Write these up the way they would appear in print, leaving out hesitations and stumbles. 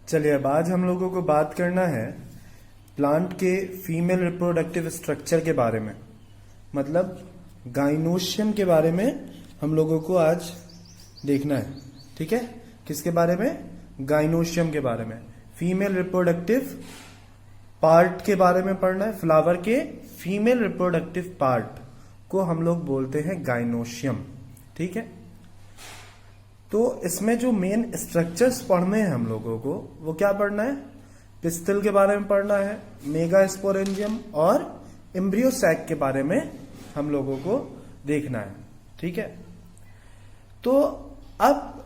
चलिए अब आज हम लोगों को बात करना है प्लांट के फीमेल रिप्रोडक्टिव स्ट्रक्चर के बारे में, मतलब गाइनोशियम के बारे में हम लोगों को आज देखना है। ठीक है, किसके बारे में? गाइनोशियम के बारे में, फीमेल रिप्रोडक्टिव पार्ट के बारे में पढ़ना है। फ्लावर के फीमेल रिप्रोडक्टिव पार्ट को हम लोग बोलते हैं गाइनोशियम। ठीक है, तो इसमें जो मेन स्ट्रक्चर्स पढ़ने हैं हम लोगों को, वो क्या पढ़ना है? पिस्टिल के बारे में पढ़ना है, मेगास्पोरेंजियम और एम्ब्रियो सैक के बारे में हम लोगों को देखना है। ठीक है, तो अब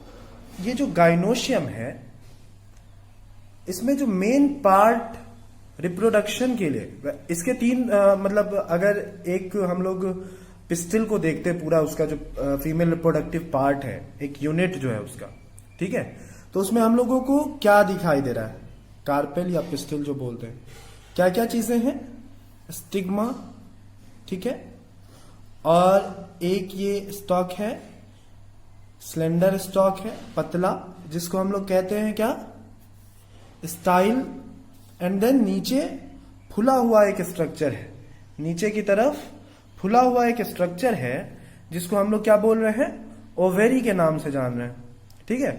ये जो गाइनोशियम है, इसमें जो मेन पार्ट रिप्रोडक्शन के लिए, इसके तीन मतलब अगर एक हम लोग पिस्टिल को देखते हैं, पूरा उसका जो फीमेल रिप्रोडक्टिव पार्ट है, एक यूनिट जो है उसका, ठीक है, तो उसमें हम लोगों को क्या दिखाई दे रहा है? कार्पेल या पिस्टिल जो बोलते हैं, क्या क्या चीजें हैं? स्टिग्मा, ठीक है, और एक ये स्टॉक है, स्लेंडर स्टॉक है, पतला, जिसको हम लोग कहते हैं क्या? स्टाइल। एंड देन नीचे फुला हुआ एक स्ट्रक्चर है, नीचे की तरफ फुला हुआ एक स्ट्रक्चर है, जिसको हम लोग क्या बोल रहे हैं? ओवेरी के नाम से जान रहे हैं। ठीक है,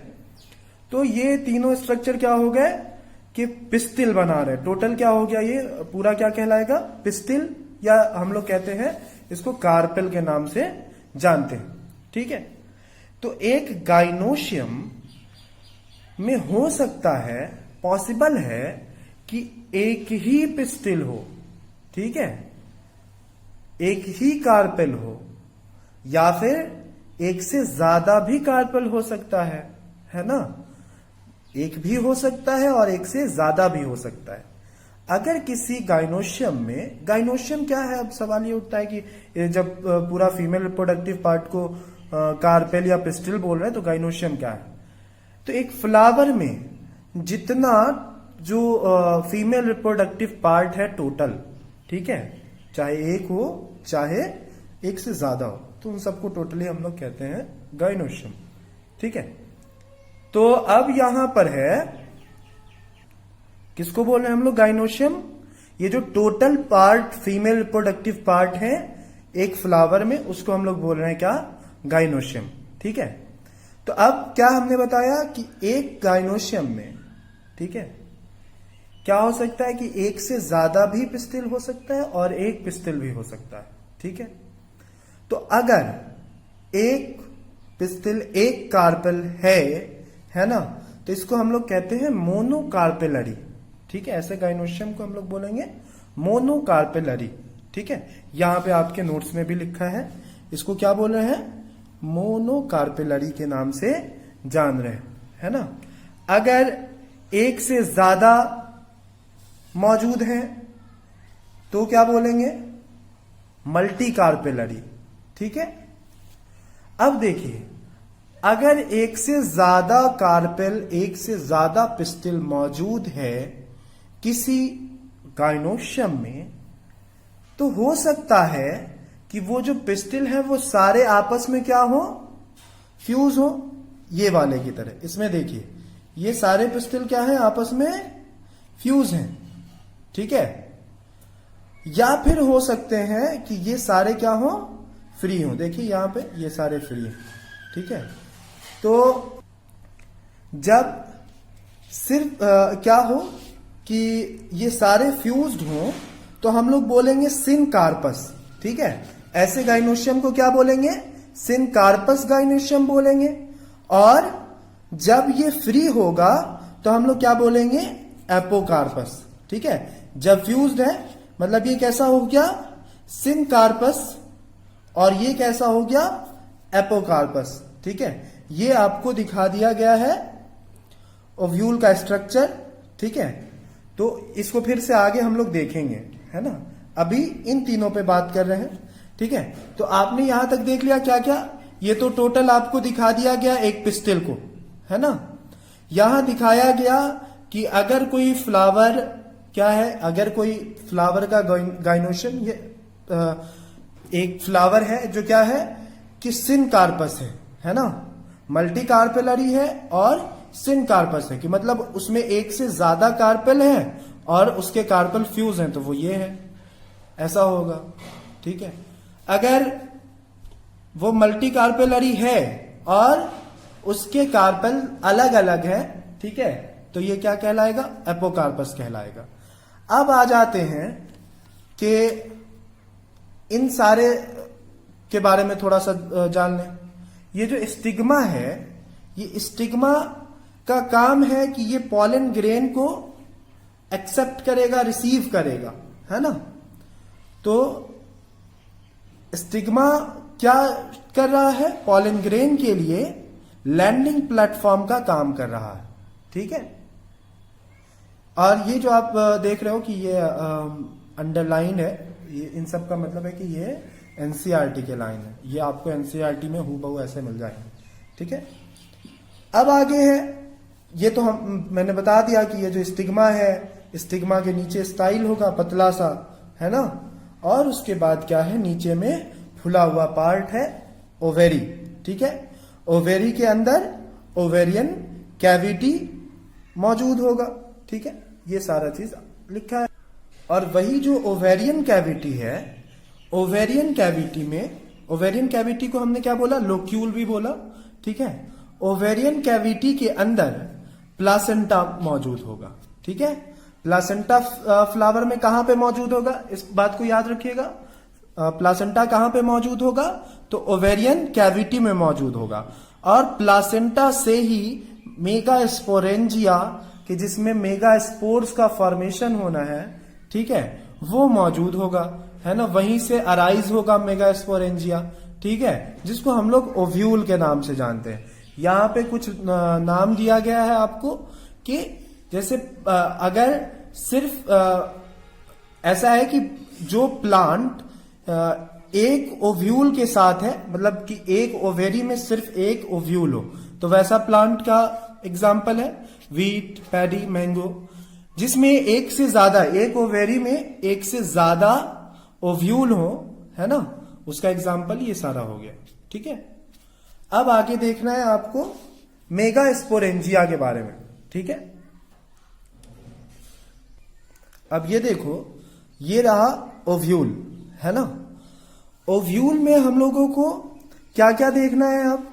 तो ये तीनों स्ट्रक्चर क्या हो गए कि पिस्टिल बना रहे। टोटल क्या हो गया? ये पूरा क्या कहलाएगा? पिस्टिल, या हम लोग कहते हैं इसको कार्पेल के नाम से जानते हैं। ठीक है, तो एक गाइनोशियम में हो सकता है, पॉसिबल है कि एक ही पिस्टिल हो, ठीक है, एक ही कार्पेल हो, या फिर एक से ज्यादा भी कार्पेल हो सकता है ना? एक भी हो सकता है और एक से ज्यादा भी हो सकता है। अगर किसी गाइनोशियम में, गाइनोशियम क्या है? अब सवाल ये उठता है कि जब पूरा फीमेल रिप्रोडक्टिव पार्ट को कार्पेल या पिस्टिल बोल रहे हैं, तो गाइनोशियम क्या है? तो एक फ्लावर में जितना जो फीमेल रिप्रोडक्टिव पार्ट है टोटल, ठीक है, चाहे एक हो चाहे एक से ज्यादा हो, तो उन सबको टोटली हम लोग कहते हैं गाइनोशियम। ठीक है, तो अब यहां पर है, किसको बोल रहे हैं हम लोग? गाइनोशियम। ये जो total part, female reproductive part है एक फ्लावर में, उसको हम लोग बोल रहे हैं क्या? गाइनोशियम। ठीक है, तो अब क्या हमने बताया कि एक गाइनोशियम में, ठीक है, क्या हो सकता है कि एक से ज्यादा भी पिस्टिल हो सकता है और एक पिस्टिल भी हो सकता है। ठीक है, तो अगर एक पिस्टिल, एक कार्पेल है ना, तो इसको हम लोग कहते हैं मोनोकार्पेलरी। ठीक है, ऐसे गाइनोशियम को हम लोग बोलेंगे मोनोकार्पेलरी। ठीक है, यहां पे आपके नोट्स में भी लिखा है, इसको क्या बोल रहे हैं? मोनोकार्पेलरी के नाम से जान रहे हैं, है ना? अगर एक से ज्यादा मौजूद है तो क्या बोलेंगे? Multi carpellary. ठीक है, अब देखिए, अगर एक से ज्यादा कार्पेल, एक से ज्यादा पिस्टिल मौजूद है किसी गाइनोशियम में, तो हो सकता है कि वो जो पिस्टिल है वो सारे आपस में क्या हो? फ्यूज हो, ये वाले की तरह। इसमें देखिए, ये सारे पिस्टिल क्या है? आपस में फ्यूज हैं। ठीक है, या फिर हो सकते हैं कि ये सारे क्या हो? फ्री हो। देखिए यहां पे ये सारे फ्री हैं। ठीक है, तो जब सिर्फ क्या हो कि ये सारे फ्यूज्ड हो, तो हम लोग बोलेंगे सिनकार्पस। ठीक है, ऐसे गाइनोशियम को क्या बोलेंगे? सिनकार्पस गाइनोशियम बोलेंगे। और जब ये फ्री होगा तो हम लोग क्या बोलेंगे? एपोकार्पस। ठीक है, जब फ्यूज्ड है मतलब ये कैसा हो गया? सिनकार्पस, और ये कैसा हो गया? एपोकार्पस। ठीक है, ये आपको दिखा दिया गया है ओव्यूल का स्ट्रक्चर। ठीक है, तो इसको फिर से आगे हम लोग देखेंगे, है ना? अभी इन तीनों पे बात कर रहे हैं। ठीक है, तो आपने यहां तक देख लिया क्या क्या? ये तो टोटल आपको दिखा दिया गया एक पिस्टिल को, है ना? यहां दिखाया गया कि अगर कोई फ्लावर क्या है, अगर कोई फ्लावर का गाइनोशियम, ये एक फ्लावर है जो क्या है कि सिनकार्पस है ना? मल्टी कार्पेलरी है और सिनकार्पस है, कि मतलब उसमें एक से ज्यादा कार्पेल है और उसके कार्पेल फ्यूज हैं, तो वो ये है, ऐसा होगा। ठीक है, अगर वो मल्टी कार्पेलरी है और उसके कार्पेल अलग अलग है, ठीक है, तो ये क्या कहलाएगा? एपोकार्पस कहलाएगा। अब आ जाते हैं कि इन सारे के बारे में थोड़ा सा जान लें। ये जो स्टिग्मा है, ये स्टिग्मा का काम है कि ये पॉलन ग्रेन को एक्सेप्ट करेगा, रिसीव करेगा, है ना। तो स्टिग्मा क्या कर रहा है? पॉलन ग्रेन के लिए लैंडिंग प्लेटफॉर्म का काम कर रहा है। ठीक है, और ये जो आप देख रहे हो कि ये अंडरलाइन है, ये इन सब का मतलब है कि ये एनसीईआरटी के लाइन है, ये आपको एनसीईआरटी में हूबहू ऐसे मिल जाएंगे। ठीक है, अब आगे है, ये तो मैंने बता दिया कि ये जो स्टिग्मा है, स्टिग्मा के नीचे स्टाइल होगा पतला सा, है ना, और उसके बाद क्या है? नीचे में फुला हुआ पार्ट है ओवेरी। ठीक है, ओवेरी के अंदर ओवेरियन कैविटी मौजूद होगा। ठीक है, ये सारा चीज लिखा है। और वही जो ओवेरियन कैविटी है, ओवेरियन कैविटी में, ओवेरियन कैविटी को हमने क्या बोला? लोक्यूल भी बोला। ठीक है, ओवेरियन कैविटी के अंदर प्लासेंटा मौजूद होगा। ठीक है, प्लासेंटा फ्लावर में कहां पे मौजूद होगा? इस बात को याद रखिएगा। प्लासेंटा कहां पे मौजूद होगा? तो ओवेरियन कैविटी में मौजूद होगा। और प्लासेंटा से ही मेगा स्पोरेंजिया, कि जिसमें मेगा स्पोर्स का फॉर्मेशन होना है, ठीक है, वो मौजूद होगा, है ना। वहीं से अराइज होगा मेगा स्पोरेंजिया, ठीक है, जिसको हम लोग ओव्यूल के नाम से जानते हैं। यहां पे कुछ नाम दिया गया है आपको, कि जैसे अगर सिर्फ ऐसा है कि जो प्लांट एक ओव्यूल के साथ है, मतलब कि एक ओवेरी में सिर्फ एक ओव्यूल हो, तो वैसा प्लांट का एग्जाम्पल है वीट, पैडी, मैंगो। जिसमें एक से ज्यादा, एक ओवेरी में एक से ज्यादा ओव्यूल हो, है ना, उसका एग्जाम्पल ये सारा हो गया। ठीक है, अब आगे देखना है आपको मेगा स्पोरेंजिया के बारे में। ठीक है, अब ये देखो, ये रहा ओव्यूल, है ना। ओव्यूल में हम लोगों को क्या क्या देखना है अब,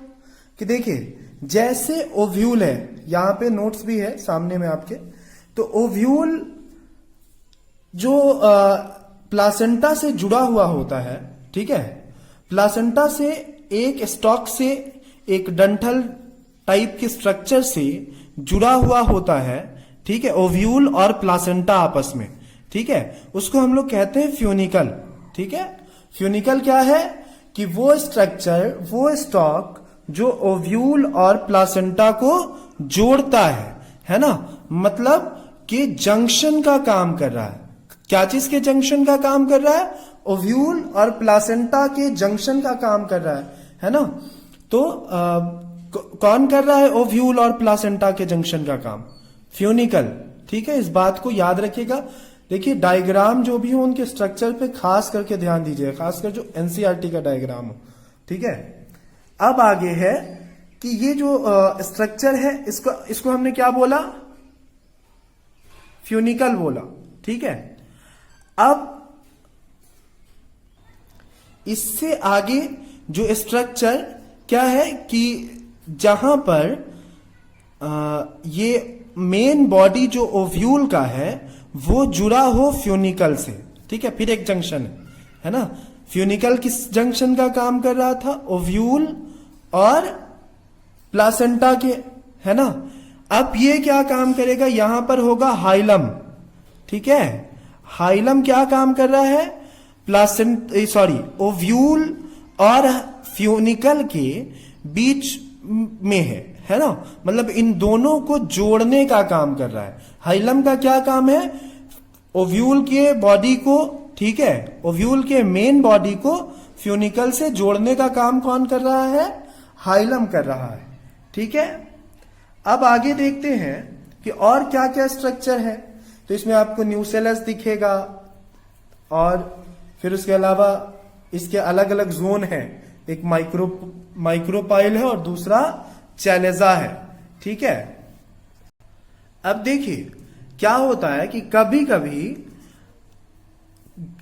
कि देखिए जैसे ओव्यूल है, यहां पे नोट्स भी है सामने में आपके, तो ओव्यूल जो प्लासेंटा से जुड़ा हुआ होता है, ठीक है, प्लासेंटा से एक स्टॉक से, एक डंठल टाइप के स्ट्रक्चर से जुड़ा हुआ होता है। ठीक है, ओव्यूल और प्लासेंटा आपस में, ठीक है, उसको हम लोग कहते हैं फ्यूनिकल। ठीक है, फ्यूनिकल क्या है? कि वो स्ट्रक्चर, वो स्टॉक जो ओव्यूल और प्लासेंटा को जोड़ता है ना, मतलब कि जंक्शन का काम कर रहा है। क्या चीज के जंक्शन का काम कर रहा है? ओव्यूल और प्लासेंटा के जंक्शन का काम कर रहा है ना। तो कौन कर रहा है ओव्यूल और प्लासेंटा के जंक्शन का काम? फ्यूनिकल। ठीक है, इस बात को याद रखिएगा। देखिए डायग्राम जो भी हो उनके स्ट्रक्चर पे खास करके ध्यान दीजिए, खासकर जो एनसीईआरटी का डायग्राम हो। ठीक है, अब आगे है कि ये जो स्ट्रक्चर है, इसको हमने क्या बोला? फ्यूनिकल बोला। ठीक है, अब इससे आगे जो स्ट्रक्चर क्या है कि जहां पर ये मेन बॉडी जो ओव्यूल का है वो जुड़ा हो फ्यूनिकल से। ठीक है, फिर एक जंक्शन है ना। फ्यूनिकल किस जंक्शन का काम कर रहा था? ओव्यूल और प्लासेंटा के, है ना। अब ये क्या काम करेगा? यहां पर होगा हाइलम। ठीक है, हाइलम क्या काम कर रहा है? ओव्यूल और फ्यूनिकल के बीच में है ना, मतलब इन दोनों को जोड़ने का काम कर रहा है। हाइलम का क्या काम है? ओव्यूल के बॉडी को, ठीक है, ओव्यूल के मेन बॉडी को फ्यूनिकल से जोड़ने का काम कौन कर रहा है? हाइलम कर रहा है। ठीक है, अब आगे देखते हैं कि और क्या क्या स्ट्रक्चर है। तो इसमें आपको न्यूसेलस दिखेगा, और फिर उसके अलावा इसके अलग अलग जोन है। एक माइक्रोपाइल है और दूसरा चैलेजा है। ठीक है, अब देखिए क्या होता है कि कभी कभी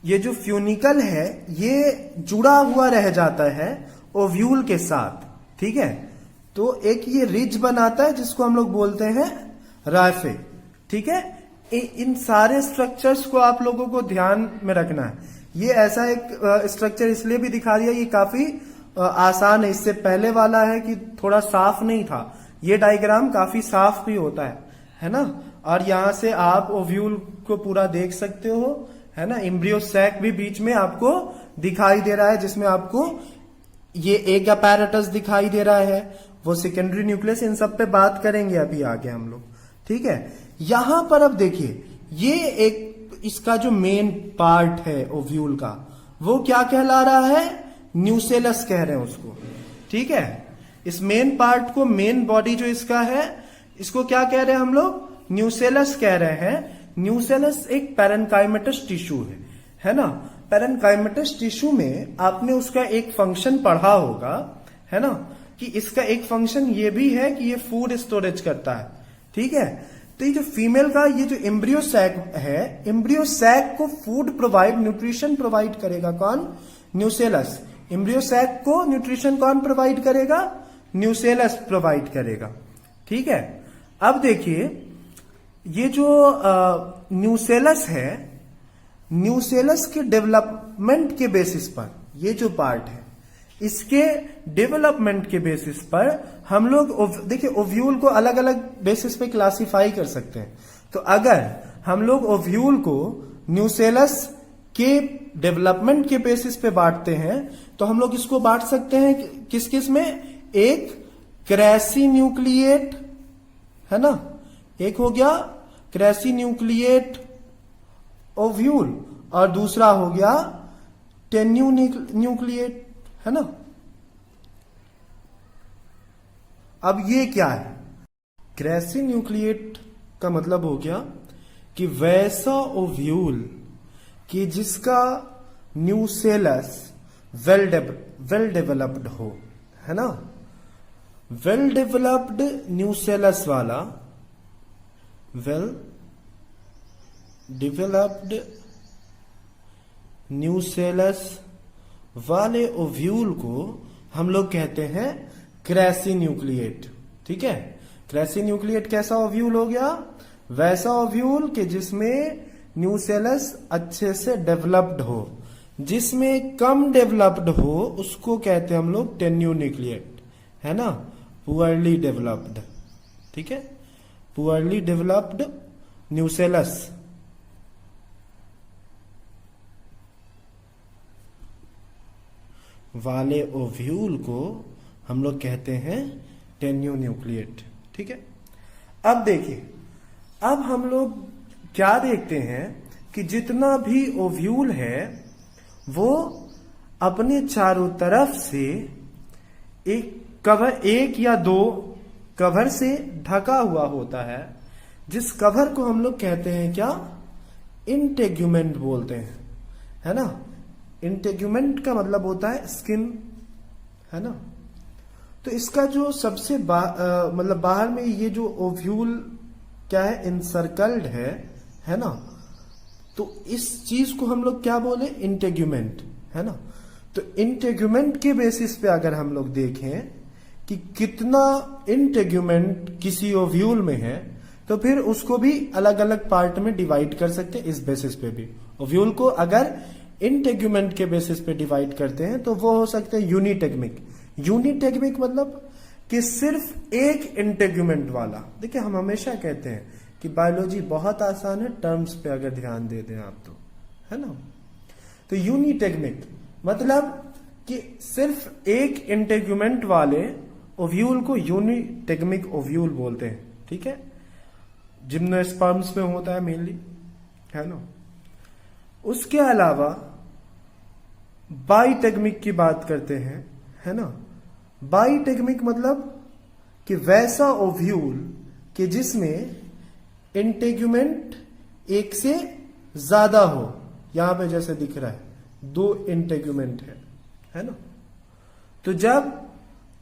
ये जो फ्यूनिकल है ये जुड़ा हुआ रह जाता है ओव्यूल के साथ, ठीक है। तो एक ये रिज बनाता है जिसको हम लोग बोलते हैं राइफे, ठीक है। इन सारे स्ट्रक्चर्स को आप लोगों को ध्यान में रखना है। ये ऐसा एक स्ट्रक्चर इसलिए भी दिखा दिया, ये काफी आसान है। इससे पहले वाला है कि थोड़ा साफ नहीं था, ये डायग्राम काफी साफ भी होता है ना। और यहां से आप ओव्यूल को पूरा देख सकते हो, है ना। एम्ब्रियो सैक भी बीच में आपको दिखाई दे रहा है, जिसमें आपको ये एक अपैरेटस दिखाई दे रहा है, वो सेकेंडरी न्यूक्लियस। इन सब पे बात करेंगे अभी आगे हम लोग, ठीक है। यहां पर अब देखिए ये एक इसका जो मेन पार्ट है ओव्यूल का, वो क्या कहला रहा है, न्यूसेलस कह रहे हैं उसको, ठीक है। इस मेन पार्ट को, मेन बॉडी जो इसका है, इसको क्या कह रहे हैं हम लोग, न्यूसेलस कह रहे हैं। न्यूसेलस एक पैरेन्काइमेटस टिश्यू है ना। पैरेन्काइमेटस टिश्यू में आपने उसका एक फंक्शन पढ़ा होगा, है ना, कि इसका एक फंक्शन ये भी है कि ये फूड स्टोरेज करता है, ठीक है। तो ये जो फीमेल का ये जो एम्ब्रियो सैक है, एम्ब्रियो सैक को फूड प्रोवाइड, न्यूट्रिशन प्रोवाइड करेगा कौन, न्यूसेलस। एम्ब्रियो सैक को न्यूट्रिशन कौन प्रोवाइड करेगा, न्यूसेलस प्रोवाइड करेगा, ठीक है। अब देखिए ये जो न्यूसेलस है, न्यूसेलस के डेवलपमेंट के बेसिस पर, ये जो पार्ट है इसके डेवलपमेंट के बेसिस पर हम लोग देखिए ओव्यूल को अलग अलग बेसिस पे क्लासिफाई कर सकते हैं। तो अगर हम लोग ओव्यूल को न्यूसेलस के डेवलपमेंट के बेसिस पे बांटते हैं तो हम लोग इसको बांट सकते हैं किस किस में, एक क्रेसी न्यूक्लिएट, है ना, एक हो गया क्रेसी न्यूक्लिएट ओव्यूल, और दूसरा हो गया टेन्यू न्यूक्लिएट, है ना। अब ये क्या है, क्रेसी न्यूक्लिएट का मतलब हो गया कि वैसा ओव्यूल कि जिसका न्यूसेलस वेल डेवलप्ड हो, है ना। वेल डेवलप्ड न्यूसेलस वाला, वेल डेवलप्ड न्यूसेलस वाले ओव्यूल को हम लोग कहते हैं क्रेसी न्यूक्लिएट, ठीक है। क्रेसी न्यूक्लिएट कैसा ओव्यूल हो गया, वैसा ओव्यूल कि जिसमें न्यूसेलस अच्छे से डेवलप्ड हो। जिसमें कम डेवलप्ड हो उसको कहते हैं हम लोग टेन्यू न्यूक्लिएट, है ना, पुअरली डेवलप्ड, ठीक है। पुअरली डेवलप्ड न्यूसेलस वाले ओव्यूल को हम लोग कहते हैं टेन्यू न्यूक्लिएट, ठीक है। अब देखिए, अब हम लोग क्या देखते हैं कि जितना भी ओव्यूल है वो अपने चारों तरफ से एक या दो कवर से ढका हुआ होता है, जिस कवर को हम लोग कहते हैं क्या, इंटेग्यूमेंट बोलते हैं, है ना। इंटेग्यूमेंट का मतलब होता है स्किन, है ना। तो इसका जो सबसे मतलब बाहर में ये जो ओव्यूल क्या है, इनसर्कल्ड है ना। तो इस चीज को हम लोग क्या बोले, इंटेग्यूमेंट, है ना। तो इंटेग्यूमेंट के बेसिस पे अगर हम लोग देखें कि कितना इंटेग्यूमेंट किसी ओव्यूल में है, तो फिर उसको भी अलग अलग पार्ट में डिवाइड कर सकते हैं। इस बेसिस पे भी ओव्यूल को अगर इंटेग्यूमेंट के बेसिस पे डिवाइड करते हैं तो वो हो सकते हैं यूनिटेग्मिक। यूनिटेग्मिक मतलब कि सिर्फ एक इंटेग्यूमेंट वाला। देखिए हम हमेशा कहते हैं कि बायोलॉजी बहुत आसान है, टर्म्स पे अगर ध्यान दे दें आप तो, है ना। तो यूनिटेग्मिक मतलब कि सिर्फ एक इंटेग्यूमेंट वाले ओव्यूल को यूनिटेग्मिक ओव्यूल बोलते हैं, ठीक है। जिम्नोस्पर्म्स में होता है मेनली, है ना। उसके अलावा बाइटेग्मिक की बात करते हैं, है ना। बाइटेग्मिक मतलब कि वैसा ओव्यूल कि जिसमें इंटेग्यूमेंट एक से ज्यादा हो। यहां पे जैसे दिख रहा है 2 इंटेग्यूमेंट है ना। तो जब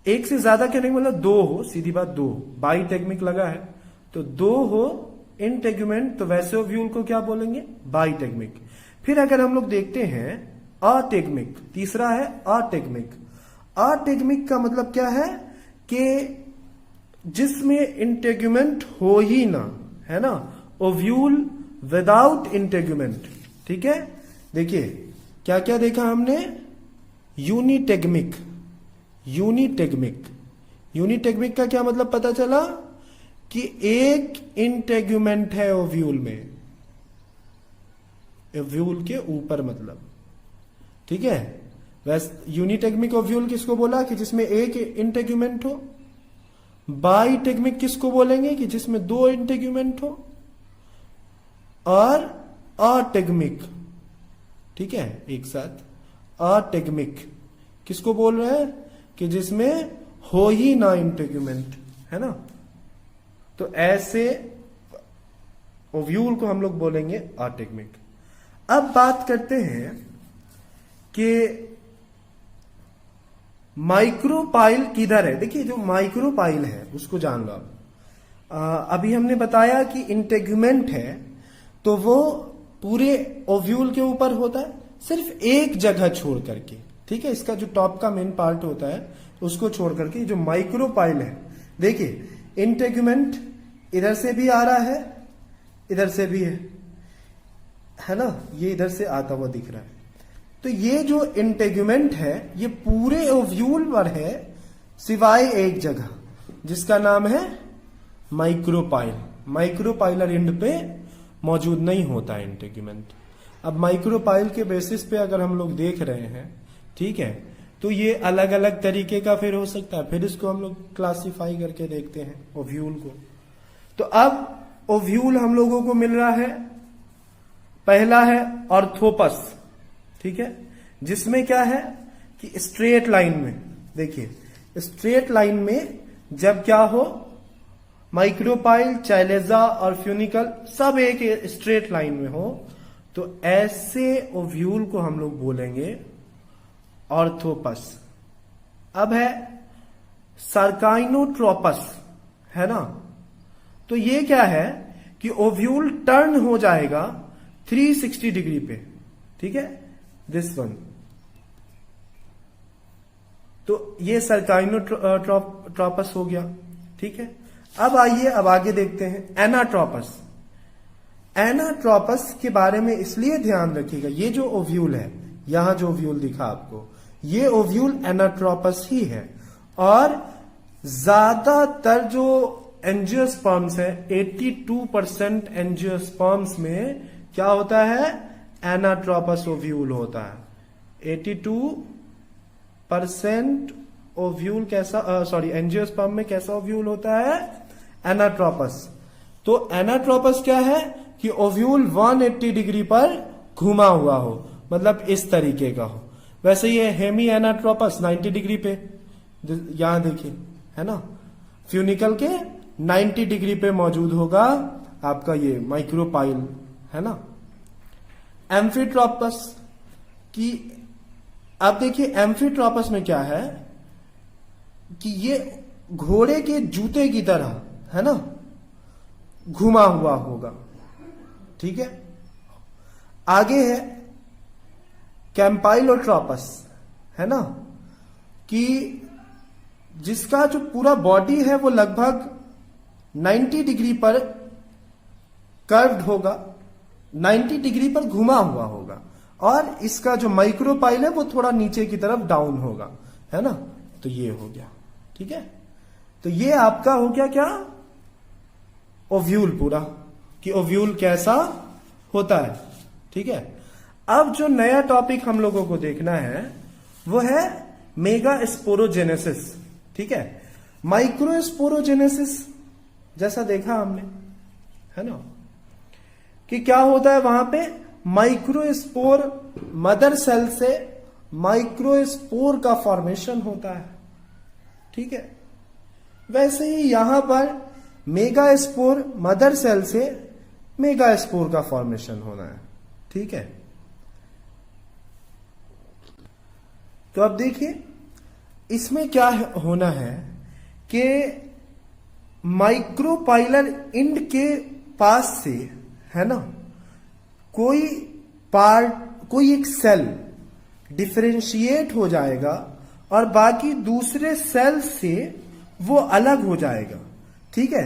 एक से ज्यादा कहने का मतलब 2 हो, सीधी बात 2, बाइटेग्मिक लगा है तो 2 हो इंटेगुमेंट, तो वैसे ओव्यूल को क्या बोलेंगे? बाइटेगमिक। फिर अगर हम लोग देखते हैं अटेगमिक, तीसरा है अटेगमिक। अटेगमिक का मतलब क्या है कि जिसमें इंटेगुमेंट हो ही ना, है ना, ओव्यूल विदाउट इंटेगुमेंट। ठीक है, देखिए क्या क्या देखा हमने? यूनिटेगमिक, यूनिटेगमिक। यूनिटेगमिक का क्या मतलब पता चला? कि एक इंटेगुमेंट है ओव्यूल में, ओव्यूल के ऊपर मतलब। ठीक है, वैसे यूनिटेगमिक ओव्यूल किसको बोला? कि जिसमें एक इंटेगुमेंट हो। बाइटेगमिक किसको बोलेंगे? कि जिसमें दो इंटेगुमेंट हो। और अटेगमिक, ठीक है, एक साथ अटेगमिक किसको बोल रहे हैं? कि जिसमें हो ही ना इंटेगुमेंट, है ना। तो ऐसे ओव्यूल को हम लोग बोलेंगे अटेगमिक। अब बात करते हैं कि माइक्रोपाइल किधर है। देखिए जो माइक्रोपाइल है उसको जान लो आप। अभी हमने बताया कि इंटेगुमेंट है तो वो पूरे ओव्यूल के ऊपर होता है, सिर्फ एक जगह छोड़ करके। ठीक है, इसका जो टॉप का मेन पार्ट होता है उसको छोड़ करके जो माइक्रोपाइल है, देखिए इंटेगुमेंट इधर से भी आ रहा है, इधर से भी है ना, ये इधर से आता हुआ दिख रहा है। तो ये जो इंटेगुमेंट है ये पूरे ओव्यूल पर है सिवाय एक जगह जिसका नाम है माइक्रोपाइल। माइक्रोपाइलर एंड पे मौजूद नहीं होता है इंटेगुमेंट। अब माइक्रोपाइल के बेसिस पे अगर हम लोग देख रहे हैं, ठीक है, तो ये अलग अलग तरीके का फिर हो सकता है। फिर इसको हम लोग क्लासिफाई करके देखते हैं ओव्यूल को। तो अब ओव्यूल हम लोगों को मिल रहा है, पहला है ऑर्थोपस। ठीक है, जिसमें क्या है कि स्ट्रेट लाइन में, देखिए स्ट्रेट लाइन में जब क्या हो, माइक्रोपाइल, चाइलेजा और फ्यूनिकल सब एक स्ट्रेट लाइन में हो, तो ऐसे ओव्यूल को हम लोग बोलेंगे ऑर्थोपस। अब है सर्काइनोट्रोपस, है ना। तो ये क्या है कि ओव्यूल टर्न हो जाएगा 360 डिग्री पे। ठीक है, दिस वन। तो ये सर्काइनोट्रोपस हो गया। ठीक है, अब आइए अब आगे देखते हैं एनाट्रोपस। एनाट्रोपस के बारे में इसलिए ध्यान रखिएगा, ये जो ओव्यूल है, यहां जो ओव्यूल दिखा आपको, ये ओव्यूल एनाट्रोपस ही है। और ज्यादातर जो एंजियोस्पर्म्स है, 82% एंजियोस्पर्म्स में क्या होता है? एनाट्रोपस ओव्यूल होता है। 82% ओव्यूल कैसा, सॉरी, एंजियोस्पर्म में कैसा ओव्यूल होता है? एनाट्रोपस। तो एनाट्रोपस क्या है कि ओव्यूल 180 डिग्री पर घुमा हुआ हो, मतलब इस तरीके का हो। वैसे ये हेमी एनाट्रोपस 90 डिग्री पे, यहां देखिए, है ना, फ्यूनिकल के 90 डिग्री पे मौजूद होगा आपका ये माइक्रोपाइल, है ना। एम्फीट्रोपस की, अब देखिए एम्फीट्रोपस में क्या है कि ये घोड़े के जूते की तरह, है ना, घुमा हुआ होगा। ठीक है, आगे है कैंपाइलोट्रोपस, है ना, कि जिसका जो पूरा बॉडी है वो लगभग 90 डिग्री पर कर्व्ड होगा, 90 डिग्री पर घुमा हुआ होगा, और इसका जो माइक्रोपाइल है वो थोड़ा नीचे की तरफ डाउन होगा, है ना। तो ये हो गया। ठीक है, तो ये आपका हो गया क्या? ओव्यूल पूरा, कि ओव्यूल कैसा होता है। ठीक है, अब जो नया टॉपिक हम लोगों को देखना है वो है मेगास्पोरोजेनेसिस। ठीक है, माइक्रोस्पोरोजेनेसिस जैसा देखा हमने, है ना, कि क्या होता है वहां पे? माइक्रोस्पोर, मदर सेल से माइक्रोस्पोर का फॉर्मेशन होता है। ठीक है, वैसे ही यहां पर मेगास्पोर, मदर सेल से मेगास्पोर का फॉर्मेशन होना है। ठीक है, तो अब देखिए इसमें क्या होना है कि माइक्रोपाइलर इंड के पास से, है ना, कोई पार्ट, कोई एक सेल डिफरेंशिएट हो जाएगा और बाकी दूसरे सेल से वो अलग हो जाएगा, ठीक है।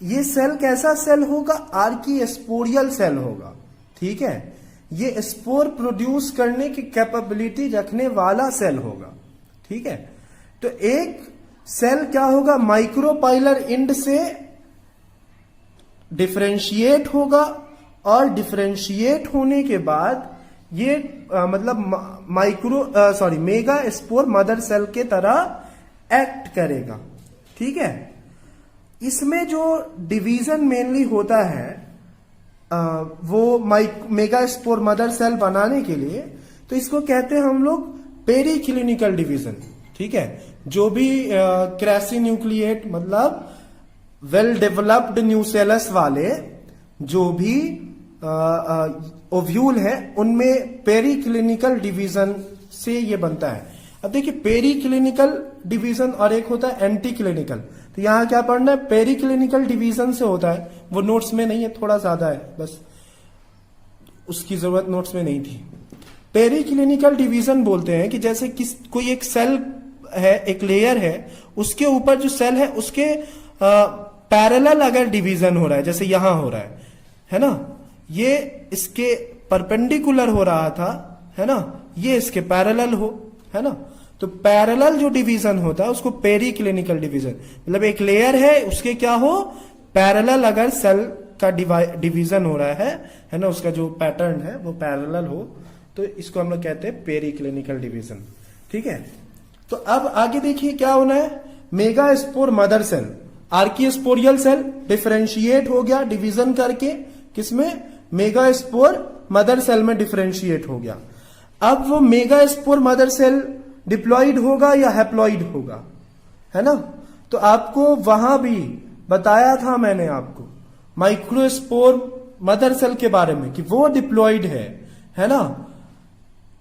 ये सेल कैसा सेल होगा? आर्कीस्पोरियल सेल होगा, ठीक है। ये स्पोर प्रोड्यूस करने की कैपेबिलिटी रखने वाला सेल होगा, ठीक है। तो एक सेल क्या होगा? माइक्रोपाइलर इंड से डिफरेंशिएट होगा और डिफरेंशिएट होने के बाद ये मेगा स्पोर मदर सेल के तरह एक्ट करेगा, ठीक है। इसमें जो डिवीजन मेनली होता है वो मेगा स्पोर मदर सेल बनाने के लिए, तो इसको कहते हैं हम लोग पेरीक्लिनिकल डिवीजन, ठीक है। जो भी क्रेसी न्यूक्लिएट मतलब वेल डेवलप्ड न्यूसेलस वाले जो भी ओव्यूल है उनमें पेरीक्लिनिकल डिवीजन से ये बनता है। अब देखिए पेरीक्लिनिकल डिवीजन और एक होता है एंटी क्लिनिकल, तो यहां क्या पढ़ना है? पेरीक्लिनिकल डिवीजन से होता है, वो नोट्स में नहीं है, थोड़ा ज्यादा है, बस उसकी जरूरत नोट्स में नहीं थी। पेरीक्लिनिकल डिवीजन बोलते हैं कि जैसे कोई एक सेल है, एक लेयर है, उसके ऊपर जो सेल है उसके पैरेलल अगर डिवीजन हो रहा है, जैसे यहां हो रहा है ना, ये इसके परपेंडिकुलर हो रहा था, है ना, ये इसके पैरेलल हो, है ना, तो पैरेलल जो डिवीजन होता है उसको पेरीक्लिनिकल डिवीजन, मतलब एक लेयर है उसके क्या हो, पैरेलल अगर सेल का डिवीजन हो रहा है ना, उसका जो पैटर्न है वो पैरेलल हो, तो इसको हम लोग कहते हैं पेरीक्लिनिकल डिवीजन, ठीक है। तो अब आगे देखिए क्या होना है? Megaspore mother cell, archesporial cell differentiate हो गया डिवीजन करके, किसमें? मेगा स्पोर मदर सेल में डिफरेंशिएट हो गया। अब वो megaspore mother cell diploid होगा या हैप्लॉइड होगा, है ना। तो आपको वहां भी बताया था मैंने आपको माइक्रोस्पोर मदर सेल के बारे में कि वो डिप्लॉइड है ना,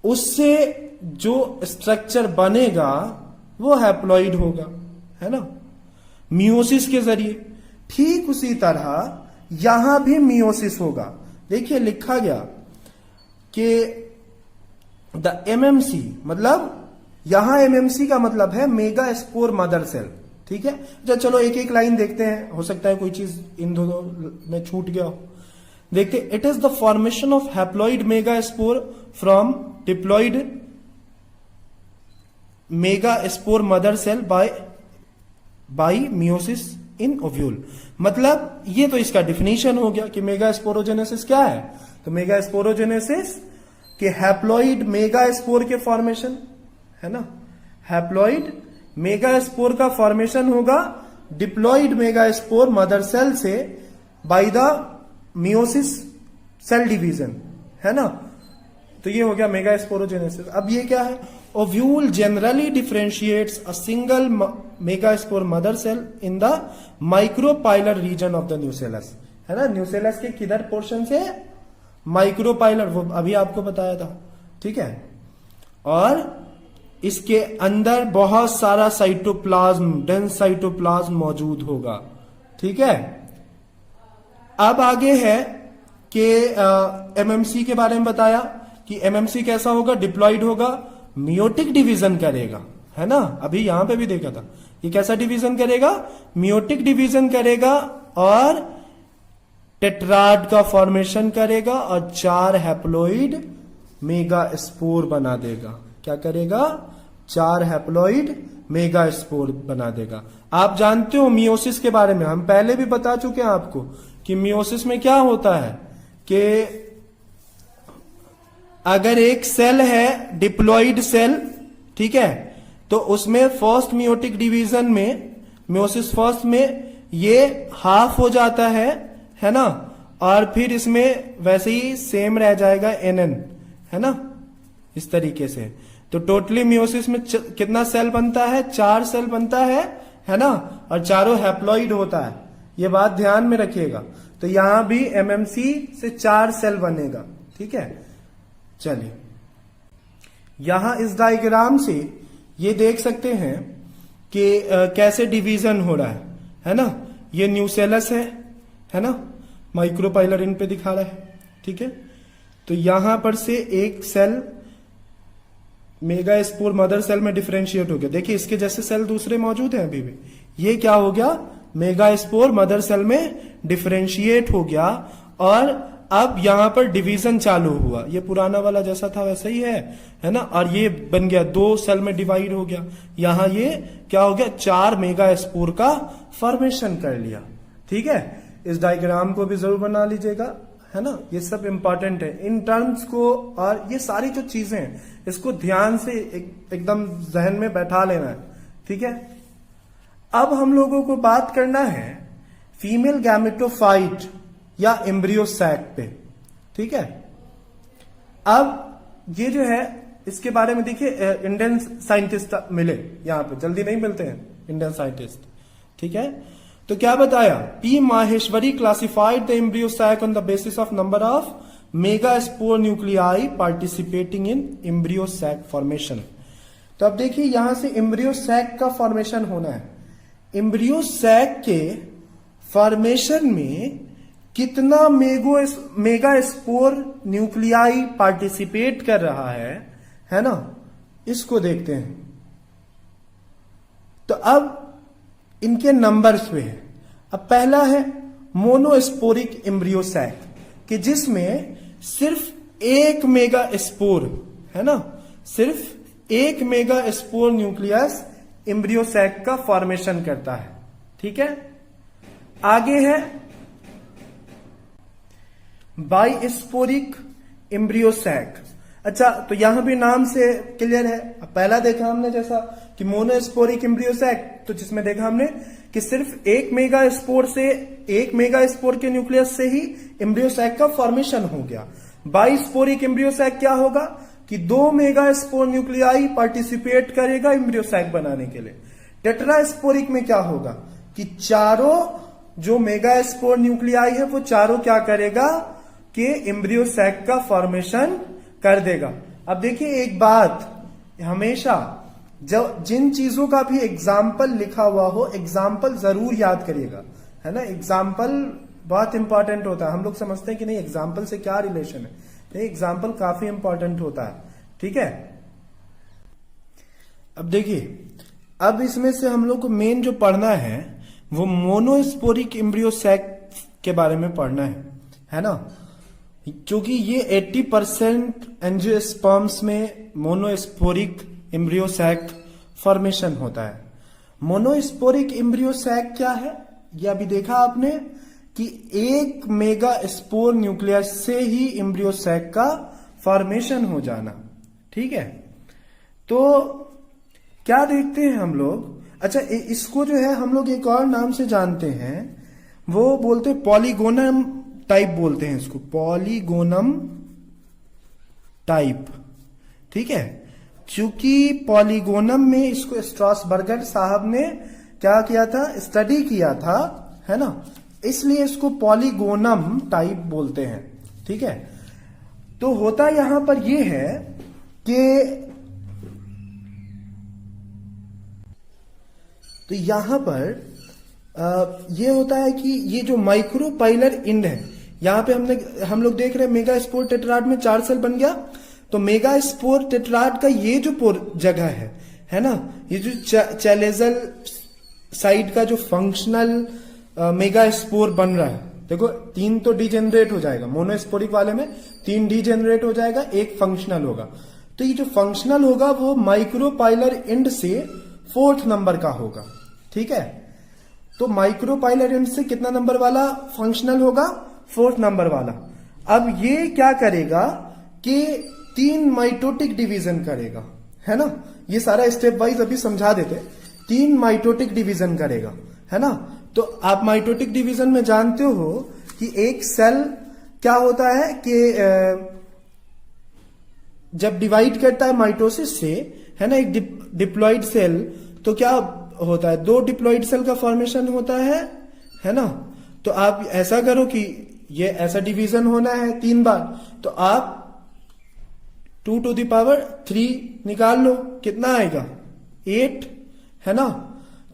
उससे जो स्ट्रक्चर बनेगा वो हैप्लॉइड होगा, है ना, मियोसिस के जरिए। ठीक उसी तरह यहां भी मियोसिस होगा। देखिए लिखा गया कि द एमएमसी, मतलब यहां एमएमसी का मतलब है मेगा स्पोर मदर सेल, ठीक है। अच्छा चलो एक एक लाइन देखते हैं, हो सकता है कोई चीज इन दोनों में छूट गया हो। देखते, it is the formation of haploid megaspore from diploid megaspore mother cell by meiosis in ovule. मतलब ये तो इसका डिफिनीशन हो गया कि मेगा स्पोरोजेनेसिस क्या है। तो मेगा स्पोरोजेनेसिस के हैप्लॉइड मेगा स्पोर के फॉर्मेशन, है ना, हैप्लॉइड मेगा स्पोर का फॉर्मेशन होगा diploid megaspore mother cell से by the meiosis cell division, है ना। तो ये हो गया मेगा स्पोरोजेनेसिस। अब ये क्या है? Ovule generally differentiates a single megaspore mother cell in the micropylar region of the nucellus, है ना। न्यूसेलस के किधर पोर्शन से? माइक्रोपाइलर, वो अभी आपको बताया था, ठीक है। और इसके अंदर बहुत सारा साइटोप्लाज्म, डेंस साइटोप्लाज्म मौजूद होगा, ठीक है। अब आगे है कि एमएमसी के बारे में बताया कि एमएमसी कैसा होगा? डिप्लॉइड होगा, मियोटिक डिवीजन करेगा, है ना। अभी यहां पे भी देखा था, ये कैसा डिवीजन करेगा? मियोटिक डिवीजन करेगा और टेट्राड का फॉर्मेशन करेगा और 4 हैप्लॉइड मेगा स्पोर बना देगा। क्या करेगा? 4 हैप्लॉइड मेगा स्पोर बना देगा। आप जानते हो मियोसिस के बारे में, हम पहले भी बता चुके हैं आपको कि मियोसिस में क्या होता है कि अगर एक सेल है डिप्लॉइड सेल, ठीक है, तो उसमें फर्स्ट मियोटिक डिवीजन में, मियोसिस फर्स्ट में ये हाफ हो जाता है ना, और फिर इसमें वैसे ही सेम रह जाएगा एनएन, है ना, इस तरीके से। तो टोटली मियोसिस में कितना सेल बनता है? 4 सेल बनता है ना, और चारों हैप्लॉइड होता है, ये बात ध्यान में रखिएगा। तो यहां भी एमएमसी से 4 सेल बनेगा, ठीक है। चलिए यहां इस डायग्राम से ये देख सकते हैं कि कैसे डिवीजन हो रहा है ना। ये न्यूसेलस है ना। माइक्रोपाइलर इन पे दिखा रहा है, ठीक है। तो यहां पर से एक cell megaspore mother cell में डिफरेंशिएट हो गया। देखिए इसके जैसे सेल दूसरे मौजूद हैं अभी भी। ये क्या हो गया, मेगा स्पोर मदर सेल में डिफरेंशिएट हो गया और अब यहां पर डिवीजन चालू हुआ। ये पुराना वाला जैसा था वैसा ही है ना। और ये बन गया, 2 सेल में डिवाइड हो गया। यहां ये क्या हो गया, 4 मेगा स्पोर का फॉर्मेशन कर लिया, ठीक है। इस डायग्राम को भी जरूर बना लीजिएगा, है ना। ये सब इंपॉर्टेंट है इन टर्म्स को, और ये सारी जो चीजें हैं इसको ध्यान से एकदम जहन में बैठा लेना है, ठीक है। अब हम लोगों को बात करना है फीमेल गैमेटोफाइट या एम्ब्रियो सैक पे, ठीक है। अब ये जो है इसके बारे में देखिए, इंडियन साइंटिस्ट मिले यहां पे, जल्दी नहीं मिलते हैं इंडियन साइंटिस्ट, ठीक है। तो क्या बताया, P Maheshwari classified the embryo sac on the basis of number of megaspore nuclei participating in embryo sac formation. तो अब देखिए यहां से एम्ब्रियो सैक का फॉर्मेशन होना है। एम्ब्रियो सैक के फॉर्मेशन में कितना मेगा स्पोर न्यूक्लियाई पार्टिसिपेट कर रहा है ना, इसको देखते हैं। तो अब इनके नंबर्स पे है। अब पहला है मोनोस्पोरिक एम्ब्रियो सैक, कि जिसमें सिर्फ 1 मेगा स्पोर, है ना, सिर्फ 1 megaspore nucleus embryo sac का फॉर्मेशन करता है, ठीक है। आगे है बाइस्पोरिक एम्ब्रियो सैक। अच्छा, तो यहां भी नाम से क्लियर है। अब पहला देखा हमने जैसा कि मोनोस्पोरिक एम्ब्रियो सैक, तो जिसमें देखा हमने कि सिर्फ 1 मेगा स्पोर से 1 मेगा स्पोर के न्यूक्लियस से ही एम्ब्रियो सैक का फॉर्मेशन हो गया। बाइस्पोरिक एम्ब्रियो सैक क्या होगा कि 2 मेगा स्पोर न्यूक्लियाई पार्टिसिपेट करेगा एम्ब्रियो सैक बनाने के लिए। टेट्रास्पोरिक में क्या होगा कि चारों जो मेगा स्पोर न्यूक्लियाई है वो चारों क्या करेगा कि एम्ब्रियो सैक का फॉर्मेशन कर देगा। अब देखिए एक बात, हमेशा जब जिन चीजों का भी एग्जाम्पल लिखा हुआ हो, एग्जाम्पल जरूर याद करिएगा, है ना। एग्जाम्पल बहुत इंपॉर्टेंट होता है। हम लोग समझते हैं कि नहीं एग्जाम्पल से क्या रिलेशन है, नहीं, एग्जाम्पल काफी इंपॉर्टेंट होता है, ठीक है। अब देखिए, अब इसमें से हम लोग को मेन जो पढ़ना है वो मोनोस्पोरिक एम्ब्रियो सैक के बारे में पढ़ना है ना। क्योंकि ये 80% एंजियोस्पर्म्स में मोनोस्पोरिक एम्ब्रियो सैक फॉर्मेशन होता है। मोनोस्पोरिक एम्ब्रियो सैक क्या है, ये अभी देखा आपने कि 1 मेगा स्पोर न्यूक्लियस से ही एम्ब्रियो सैक का फॉर्मेशन हो जाना, ठीक है। तो क्या देखते हैं हम लोग, अच्छा इसको जो है हम लोग एक और नाम से जानते हैं, वो बोलते हैं पॉलीगोनम टाइप बोलते हैं इसको, पॉलीगोनम टाइप, ठीक है। क्योंकि पॉलीगोनम में इसको स्ट्रासबर्गर साहब ने क्या किया था, स्टडी किया था, है ना, इसलिए इसको पॉलीगोनम टाइप बोलते हैं, ठीक है। तो होता यहां पर यह है कि तो यहां पर ये होता है कि ये जो माइक्रोपाइलर इंड है, यहां पे हम लोग देख रहे हैं मेगा स्पोर टेट्राड में 4 सेल बन गया। तो मेगा स्पोर टेट्राड का ये जो जगह है ना, ये जो चैलेजल साइड का जो फंक्शनल मेगा स्पोर बन रहा है, देखो 3 तो डिजेनरेट हो जाएगा, मोनोस्पोरिक वाले में 3 डिजेनरेट हो जाएगा, 1 फंक्शनल होगा। तो ये जो फंक्शनल होगा वो माइक्रोपाइलर इंड से 4th नंबर का होगा, ठीक है। तो माइक्रोपाइलर इंड से कितना नंबर वाला फंक्शनल होगा, 4th नंबर वाला। अब ये क्या करेगा कि 3 माइटोटिक डिवीजन करेगा, है ना। ये सारा स्टेप वाइज अभी समझा देते। 3 माइटोटिक डिवीजन करेगा, है ना। तो आप माइटोटिक डिवीजन में जानते हो कि एक सेल क्या होता है कि जब डिवाइड करता है माइटोसिस से, है ना, एक डिप्लॉइड सेल, तो क्या होता है, 2 डिप्लॉइड सेल का फॉर्मेशन होता है ना। तो आप ऐसा करो कि ये ऐसा डिवीजन होना है 3 बार, तो आप 2 to the power 3 निकाल लो, कितना आएगा 8, है ना।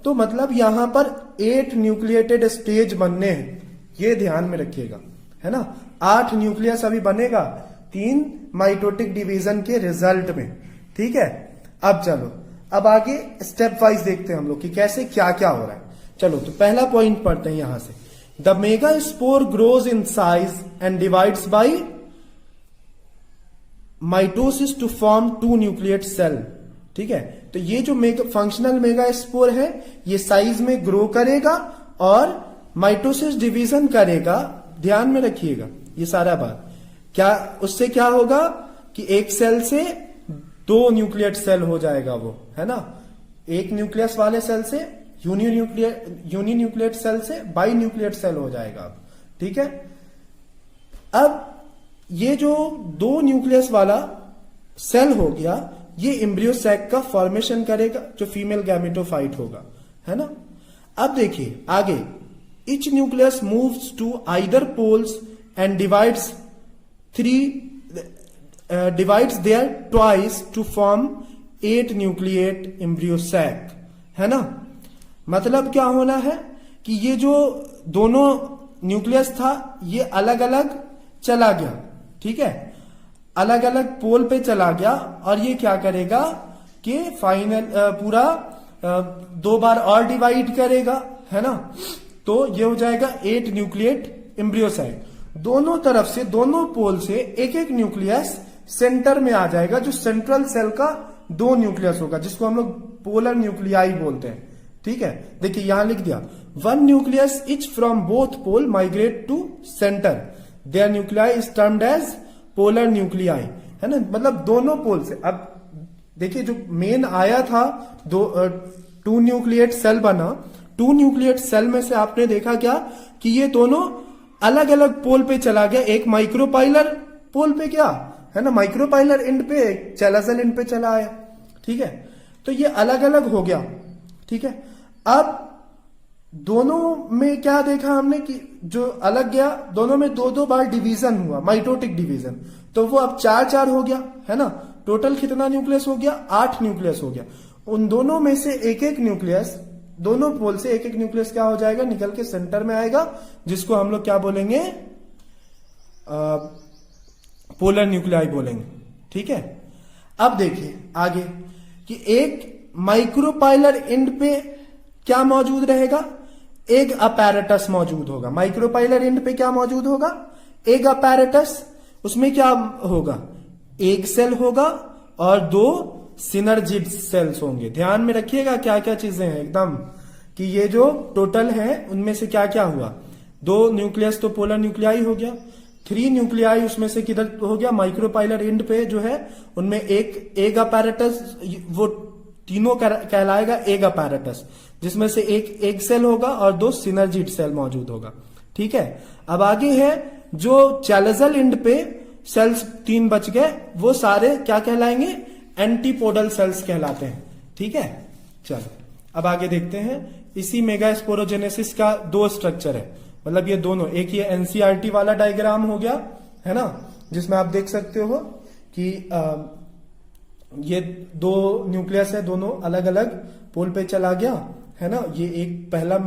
तो मतलब यहां पर 8 न्यूक्लिएटेड स्टेज बनने हैं, ये ध्यान में रखिएगा, है ना। 8 न्यूक्लियस अभी बनेगा 3 माइटोटिक डिवीजन के रिजल्ट में, ठीक है। अब चलो, अब आगे स्टेप वाइज देखते हैं हम लोग कि कैसे क्या क्या हो रहा है। चलो तो पहला पॉइंट पढ़ते हैं यहां से। The megaspore grows in size and divides by mitosis to form 2 nucleate cell, ठीक है। तो ये जो फंक्शनल मेगा स्पोर है ये साइज में ग्रो करेगा और माइटोसिस डिवीजन करेगा। ध्यान में रखिएगा ये सारा बात। क्या उससे क्या होगा कि एक सेल से 2 न्यूक्लिएट सेल हो जाएगा वो, है ना। एक न्यूक्लियस वाले सेल से यूनिन्यूक्लिएट सेल से बाई न्यूक्लिएट सेल हो जाएगा, ठीक है। अब ये जो 2 न्यूक्लियस वाला सेल हो गया, ये एम्ब्रियो सैक का फॉर्मेशन करेगा जो फीमेल गैमेटोफाइट होगा, है ना। अब देखिए आगे, each nucleus moves to either poles and divides there twice to form 8 nucleate embryo sac, है ना। मतलब क्या होना है कि ये जो दोनों न्यूक्लियस था ये अलग अलग चला गया, ठीक है, अलग अलग पोल पे चला गया और ये क्या करेगा कि फाइनल पूरा 2 बार और डिवाइड करेगा, है ना। तो ये हो जाएगा 8 न्यूक्लिएट एम्ब्रियोसाइट। दोनों तरफ से, दोनों पोल से एक एक न्यूक्लियस सेंटर में आ जाएगा, जो सेंट्रल सेल का 2 न्यूक्लियस होगा, जिसको हम लोग पोलर न्यूक्लियाई बोलते हैं, ठीक है। देखिए यहां लिख दिया 1 nucleus each from both pole migrate to centre, their nuclei is termed as polar nuclei, है ना। मतलब दोनों पोल से। अब देखिए जो मेन आया था 2 न्यूक्लिएट सेल बना, 2 न्यूक्लिएट सेल में से आपने देखा क्या कि ये दोनों अलग अलग पोल पे चला गया। एक माइक्रोपाइलर पोल पे क्या है ना, माइक्रोपाइलर एंड पे, एक चैलाजल एंड पे चला आया, ठीक है। तो ये अलग अलग हो गया, ठीक है। अब दोनों में क्या देखा हमने कि जो अलग गया, दोनों में 2-2 बार डिवीजन हुआ, माइटोटिक डिवीजन। तो वो अब 4-4 हो गया, है ना। टोटल कितना न्यूक्लियस हो गया? 8 न्यूक्लियस हो गया। उन दोनों में से एक एक न्यूक्लियस, दोनों पोल से एक एक न्यूक्लियस क्या हो जाएगा, निकल के सेंटर में आएगा, जिसको हम लोग क्या बोलेंगे, पोलर न्यूक्लियाई बोलेंगे, ठीक है। अब देखिए आगे कि एक माइक्रोपाइलर एंड पे क्या मौजूद रहेगा, एक अपैरेटस मौजूद होगा। माइक्रोपाइलर एंड पे क्या मौजूद होगा, एक अपैरेटस। उसमें क्या होगा, एक सेल होगा और 2 सिनर्जिड सेल्स होंगे। ध्यान में रखिएगा क्या क्या चीजें हैं एकदम, कि ये जो टोटल है उनमें से क्या क्या हुआ। 2 न्यूक्लियस तो पोलर न्यूक्लियाई हो गया, 3 न्यूक्लियाई उसमें से किधर हो गया, माइक्रोपाइलर एंड पे जो है उनमें एक अपैरेटस, वो तीनों कहलाएगा एक अपैरेटस, जिसमें से एक सेल होगा और 2 सिनर्जिड सेल मौजूद होगा, ठीक है। अब आगे है जो चैलाजल एंड पे सेल्स 3 बच गए, वो सारे क्या कहलाएंगे, एंटीपोडल सेल्स कहलाते हैं, ठीक है। चलो अब आगे देखते हैं। इसी मेगा स्पोरोजेनेसिस का 2 स्ट्रक्चर है, मतलब ये दोनों, एक ये एनसीईआरटी वाला डायग्राम हो गया, है ना, जिसमें आप देख सकते हो कि ये 2 न्यूक्लियस है, दोनों अलग अलग पोल पे चला गया, है ना। ये एक पहला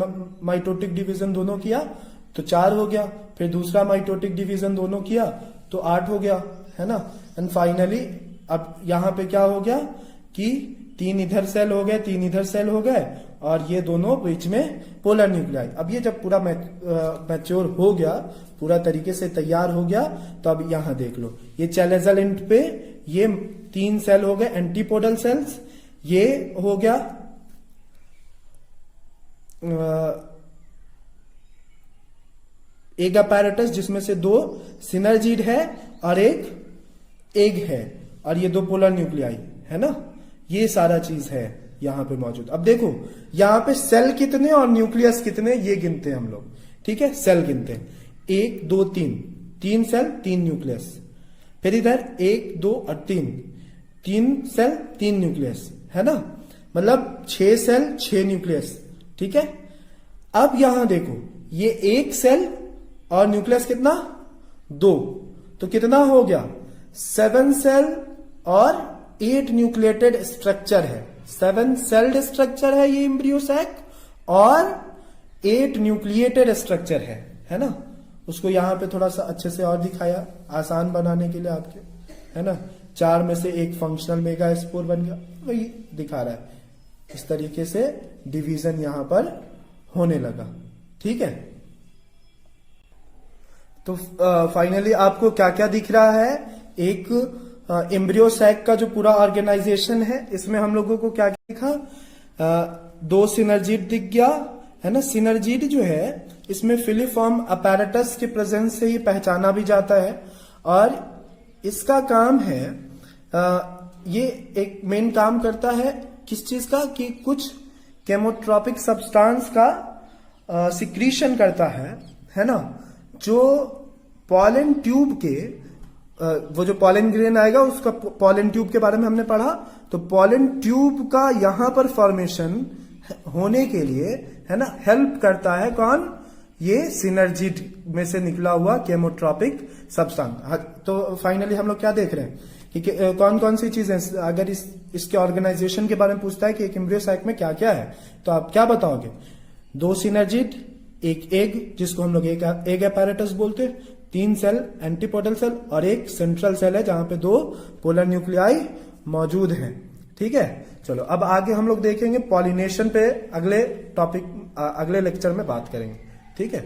माइटोटिक डिवीजन दोनों किया तो 4 हो गया, फिर दूसरा माइटोटिक डिवीजन दोनों किया तो 8 हो गया, है ना। एंड फाइनली अब यहां पे क्या हो गया कि 3 इधर सेल हो गए, 3 इधर सेल हो गए, और ये दोनों बीच में पोलर न्यूक्लियाई। अब ये जब पूरा मैच्योर हो गया, पूरा तरीके से तैयार हो गया, तो अब यहां देख लो, ये चैलाजल एंड पे ये 3 सेल हो गए एंटीपोडल सेल्स, ये हो गया एक अपैरेटस जिसमें से 2 सिनर्जिड है और एक एग है, और ये 2 पोलर न्यूक्लियाई, है ना। ये सारा चीज है यहां पे मौजूद। अब देखो यहां पे सेल कितने और न्यूक्लियस कितने, ये गिनते हैं हम लोग, ठीक है। सेल गिनते हैं, 1 2 3 सेल 3 न्यूक्लियस। फिर इधर 1 2 और 3 सेल 3 न्यूक्लियस, है ना। मतलब 6 सेल 6 न्यूक्लियस, ठीक है। अब यहां देखो ये 1 सेल और न्यूक्लियस कितना, 2, तो कितना हो गया, 7 सेल और 8 न्यूक्लिएटेड स्ट्रक्चर है। 7 सेल्ड स्ट्रक्चर है ये एम्ब्रियो सैक और 8 न्यूक्लिएटेड स्ट्रक्चर है ना। उसको यहाँ पे थोड़ा सा अच्छे से और दिखाया आसान बनाने के लिए आपके, है ना। 4 में से एक फंक्शनल मेगा स्पोर बन गया, वही दिखा रहा है। इस तरीके से डिवीजन यहां पर होने लगा, ठीक है। तो फाइनली आपको क्या क्या दिख रहा है, एक एम्ब्रियो सैक का जो पूरा ऑर्गेनाइजेशन है, इसमें हम लोगों को क्या दिखा, 2 सिनर्जीड दिख गया, है ना। सिनर्जीड जो है इसमें फिलीफॉर्म अपैरेटस के प्रेजेंस से ही पहचाना भी जाता है, और इसका काम है ये एक मेन काम करता है किस चीज का, कि कुछ केमोट्रोपिक सब्सटेंस का सिक्रीशन करता है ना। जो पॉलन ट्यूब के वो जो पॉलन ग्रेन आएगा उसका पॉलन ट्यूब के बारे में हमने पढ़ा, तो पॉलन ट्यूब का यहां पर फॉर्मेशन होने के लिए, है ना, हेल्प करता है कौन, ये सिनर्जीड में से निकला हुआ केमोट्रोपिक सब्सटेंस। तो फाइनली हम लोग क्या देख रहे हैं कि कौन कौन सी चीजें, अगर इसके ऑर्गेनाइजेशन के बारे में पूछता है कि एक एम्ब्रियो सैक में क्या क्या है, तो आप क्या बताओगे, 2 सिनर्जीड, एक एग जिसको हम लोग एग अपैरेटस बोलते हैं, 3 सेल एंटीपोडल सेल, और एक सेंट्रल सेल है जहां पे 2 पोलर न्यूक्लियाई मौजूद हैं, ठीक है। चलो अब आगे हम लोग देखेंगे पॉलिनेशन पे, अगले लेक्चर में बात करेंगे, ठीक है।